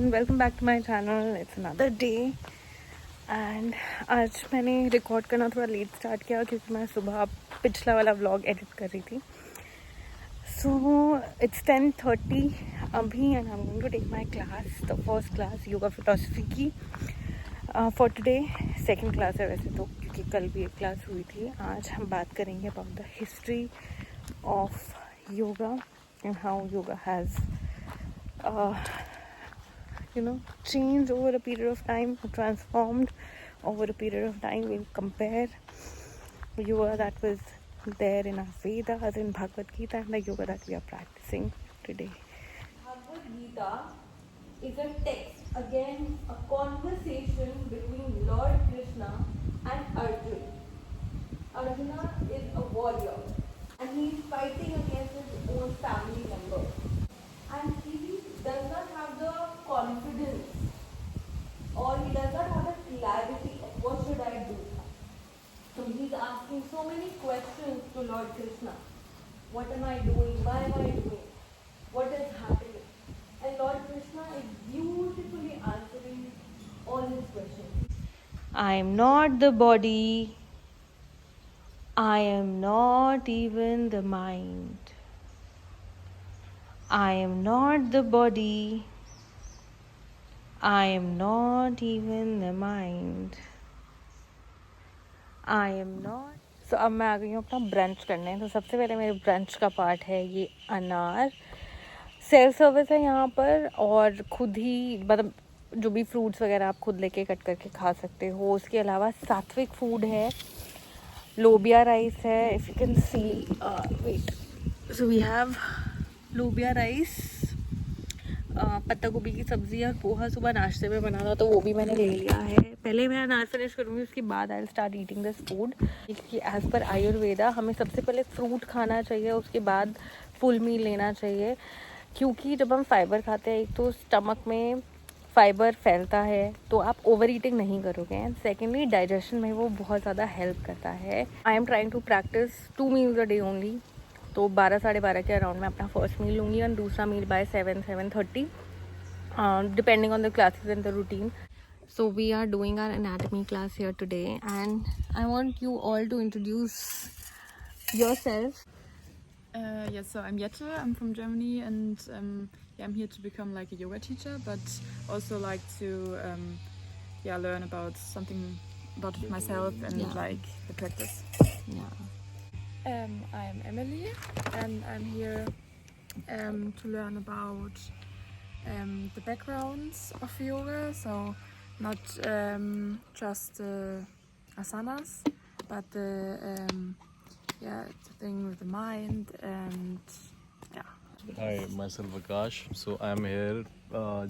Everyone, welcome back to my channel. It's another day and आज मैंने record करना थोड़ा लेट स्टार्ट किया क्योंकि मैं सुबह पिछला वाला व्लॉग एडिट कर रही थी. सो इट्स 10:30 अभी and I am going to take my class, the first class yoga philosophy की फॉर टुडे. सेकंड क्लास है वैसे तो, क्योंकि कल भी एक क्लास हुई थी. आज हम बात करेंगे about the history of yoga and how yoga has changed over a period of time, transformed over a period of time. We'll compare yoga that was there in our Vedas, in Bhagavad Gita, and the yoga that we are practicing today. Bhagavad Gita is a text, again a conversation between Lord Krishna and Arjuna. Arjuna is a warrior and he is fighting against his own family member. And he does not have the confidence or he does not have the clarity of what should I do. So he's asking so many questions to Lord Krishna. What am I doing? Why am I doing? What is happening? And Lord Krishna is beautifully answering all his questions. I am not the body. I am not even the mind. I am not the body. I am not even the mind. I am not. So अब मैं आ गई हूँ अपना brunch करने. तो सबसे पहले मेरे ब्रंच का पार्ट है ये अनार. सेल्फ सर्विस है यहाँ पर और खुद ही मतलब जो भी फ्रूट्स वगैरह आप खुद लेके कट करके खा सकते हो. उसके अलावा सात्विक फूड है, लोबिया राइस है. If you can see, wait, so we have lobia rice, पत्ता गोभी की सब्ज़ी और पोहा सुबह नाश्ते में बना था तो वो भी मैंने ले लिया है. पहले मैं अनार फिनिश करूँगी, उसके बाद I will start eating this food. As per Ayurveda हमें सबसे पहले फ्रूट खाना चाहिए, उसके बाद फुल मील लेना चाहिए. क्योंकि जब हम फाइबर खाते हैं, एक तो स्टमक में फाइबर फैलता है तो आप ओवर ईटिंग नहीं करोगे, एंड सेकेंडली डाइजेशन में वो बहुत ज़्यादा हेल्प करता है. I am trying to practice 2 meals a day only. तो 12-12:30 के अराउंड मैं अपना फर्स्ट मील लूँगी और दूसरा meal by 7-7:30, depending on the classes and the routine. So we are doing our anatomy class here today and I want you all to introduce yourself. Yes, so I'm Jette, I'm from Germany and I'm here to become like a yoga teacher, but also like to learn about something about myself and like the practice. Yeah. I'm Emily and I'm here to learn about the backgrounds of yoga, so not just asanas, but the thing with the mind and yeah. Hi, myself Akash. So I'm here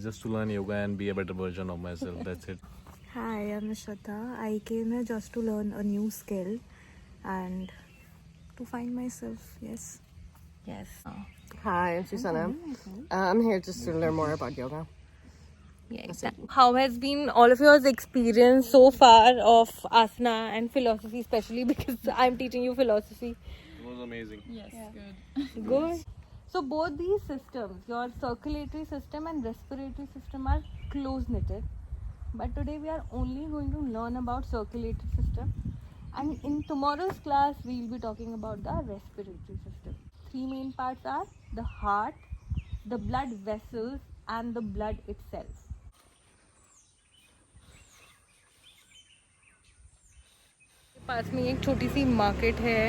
just to learn yoga and be a better version of myself. That's it. Hi, I'm Shraddha. I came here just to learn a new skill and to find myself. Yes. Hi, I'm Susanna. I'm here just to learn more about yoga. Yes. How has been all of your experience so far of asana and philosophy, especially because I'm teaching you philosophy? It was amazing. Yes, good. Good. So both these systems, your circulatory system and respiratory system, are close knitted. But today we are only going to learn about circulatory system. And in tomorrow's class, we will be talking about the respiratory system. 3 main parts are the heart, the blood vessels, and the blood itself. पास में एक छोटी सी market है,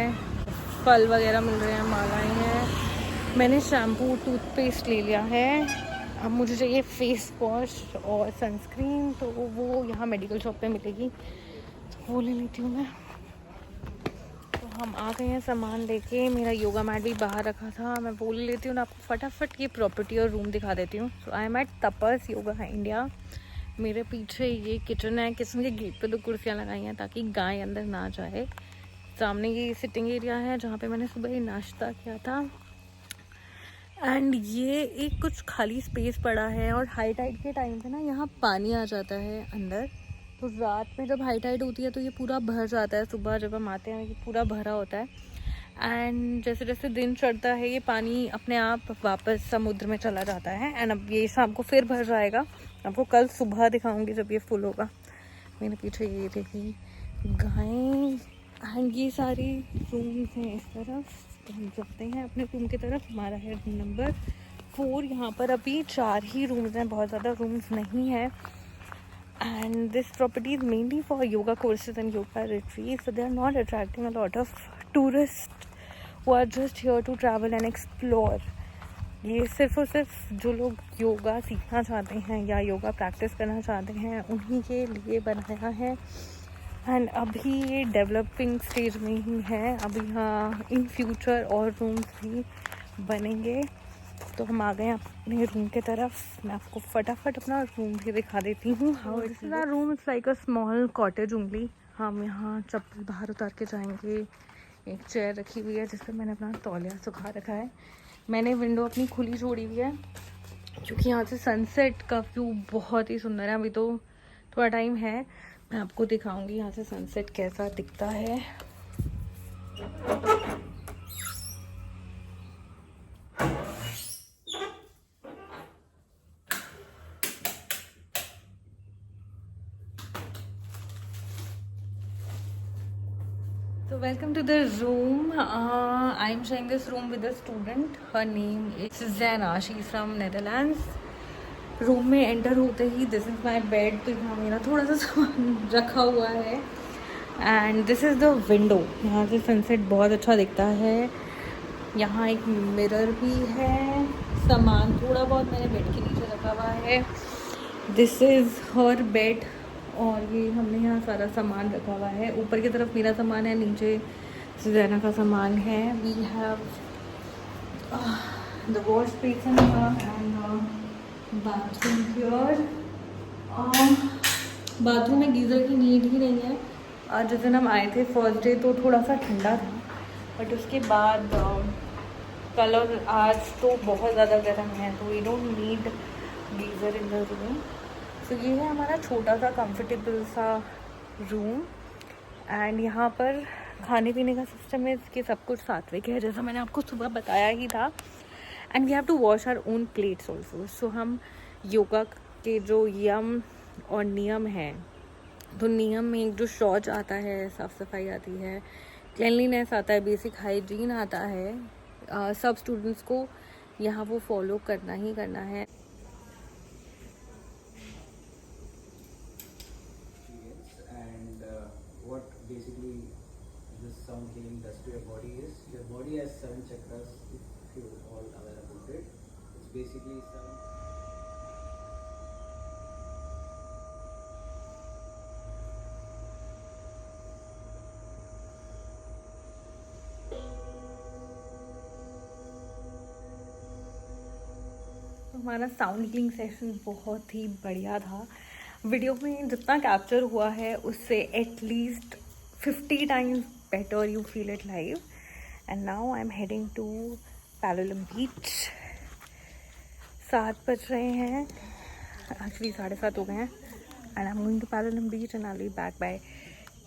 फल वगैरह मिल रहे हैं, मालाएं हैं. मैंने शैम्पू टूथपेस्ट ले लिया है. अब मुझे चाहिए फेस वॉश और सनस्क्रीन, तो वो यहाँ मेडिकल शॉप पे मिलेगी, तो वो ले लेती हूँ मैं. तो हम आ गए हैं सामान लेके. मेरा योगा मैट भी बाहर रखा था, मैं वो ले लेती हूँ. आपको फटाफट ये प्रॉपर्टी और रूम दिखा देती हूँ. So I am at Tapas yoga India. मेरे पीछे ये किचन है. किचन के गेट पे 2 कुर्सियाँ लगाई हैं ताकि गाय अंदर ना जाए. सामने ये सिटिंग एरिया है जहाँ पे मैंने सुबह ही नाश्ता किया था. एंड ये एक कुछ खाली स्पेस पड़ा है और हाई टाइड के टाइम पे ना यहाँ पानी आ जाता है अंदर. तो रात में जब हाई टाइड होती है तो ये पूरा भर जाता है. सुबह जब हम आते हैं ये पूरा भरा होता है. एंड जैसे जैसे दिन चढ़ता है ये पानी अपने आप वापस समुद्र में चला जाता है। एंड अब ये शाम को फिर भर जाएगा। आपको कल सुबह दिखाऊंगी जब ये फुल होगा। मेरे पीछे ये देखिए गायें। एंड ये सारी रूम्स हैं इस तरफ, तो हम चलते हैं अपने रूम की तरफ। हमारा है रूम नंबर 4। यहाँ पर अभी 4 ही रूम्स हैं, बहुत ज़्यादा रूम्स नहीं है। And this property is mainly for yoga courses and yoga retreats, so they are not attracting a lot of tourists who are just here to travel and explore. ये सिर्फ और सिर्फ जो लोग योगा सीखना चाहते हैं या योगा प्रैक्टिस करना चाहते हैं उन्हीं के लिए बनाया है। एंड अभी ये डेवलपिंग स्टेज में ही है। अभी यहाँ इन फ्यूचर और रूम्स भी बनेंगे। तो हम आ गए अपने रूम के तरफ। मैं आपको फटाफट अपना रूम भी दिखा देती हूँ। How it's room it's like a small cottage only. हम यहाँ चप्पल बाहर उतार के जाएंगे। एक चेयर रखी हुई है जिस पर मैंने अपना तौलिया सुखा रखा है। मैंने विंडो अपनी खुली छोड़ी हुई है क्योंकि यहाँ से सनसेट का व्यू बहुत ही सुंदर है। अभी तो थोड़ा टाइम है, मैं आपको दिखाऊंगी यहाँ से सनसेट कैसा दिखता है। So welcome to the room. I'm sharing this room with a student. Her name is Zana. She's from Netherlands. Room में एंटर होते ही दिस इज़ माई बेड। तो यहाँ मेरा थोड़ा सा सामान रखा हुआ है। And this is the window. यहाँ से सनसेट बहुत अच्छा दिखता है। यहाँ एक मिरर भी है। सामान थोड़ा बहुत मैंने बेड के नीचे रखा हुआ है। This is her bed. और ये हमने यहाँ सारा सामान रखा हुआ है। ऊपर की तरफ मेरा सामान है, नीचे सुजैना का सामान है। We have the wash basin and bathroom here. Bathroom में गीज़र की नीड ही नहीं है। आज जिस दिन हम आए थे फर्स्ट डे तो थोड़ा सा ठंडा था, बट उसके बाद कल और आज तो बहुत ज़्यादा गर्म है, तो we don't need geyser in the room. तो ये है हमारा छोटा सा कंफर्टेबल सा रूम। एंड यहाँ पर खाने पीने का सिस्टम है, इसके सब कुछ सात्विक है जैसा मैंने आपको सुबह बताया ही था। And we have to wash our own plates also. So हम योगा के जो यम और नियम हैं, तो नियम में एक जो शौच आता है, साफ़ सफाई आती है, क्लिनलीनेस आता है, बेसिक हाइजीन आता है। सब स्टूडेंट्स को यहाँ वो फॉलो करना ही करना है। What basically this sound healing does to your body is, your body has 7 chakras, if you all aware about it. It's basically 7. हमारा साउंड हीलिंग सेशन बहुत ही बढ़िया था। वीडियो में जितना कैप्चर हुआ है उससे at least 50 times better you feel it live. And now I am heading to Palolem beach. 7 बज रहे हैं, एक्चुअली 7:30 हो गए हैं। And I am going to Palolem beach and I will be back by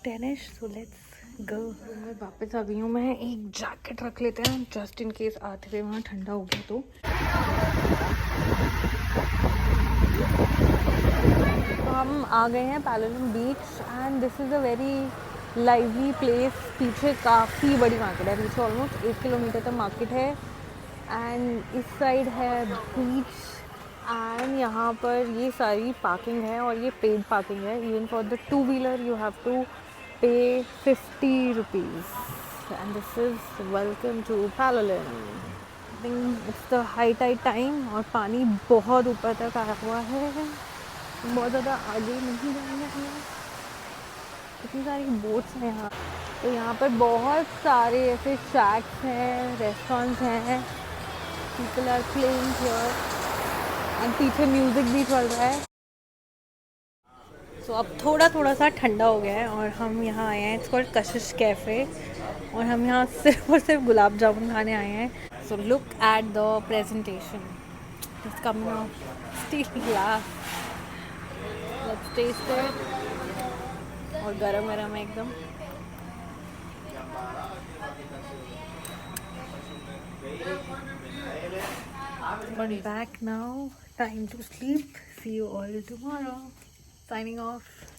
10ish। So let's go. मैं वापस आ गई हूँ। मैं एक जैकेट रख लेते हैं जस्ट इन केस आते हुए वहाँ ठंडा हो गया तो। हम आ गए हैं Palolem beach and this is a very lively place. पीछे काफ़ी बड़ी मार्केट है, पीछे ऑलमोस्ट 1 किलोमीटर तक मार्केट है। एंड इस साइड है बीच। एंड यहाँ पर ये सारी पार्किंग है और ये पेड पार्किंग है। Even for the 2 wheeler you have to pay 50 rupees. And this is welcome to Palolem. I think it's the high tide time और पानी बहुत ऊपर तक आया हुआ है। बहुत ज़्यादा आगे नहीं जाएंगे हमें। इतनी सारी बोट्स हैं यहाँ। तो यहाँ पर बहुत सारे ऐसे शैक्स हैं, रेस्टोरेंट्स हैं। People are playing here and पीछे म्यूज़िक भी चल रहा है। सो अब थोड़ा सा ठंडा हो गया है और हम यहाँ आए हैं। इट्स कॉल्ड कशिश कैफ़े और हम यहाँ सिर्फ और सिर्फ गुलाब जामुन खाने आए हैं। So look at the presentation. It's coming of steel glass. Let's taste it. और गरम गरम है एकदम। Back now. Time to sleep. See you all tomorrow. Signing off.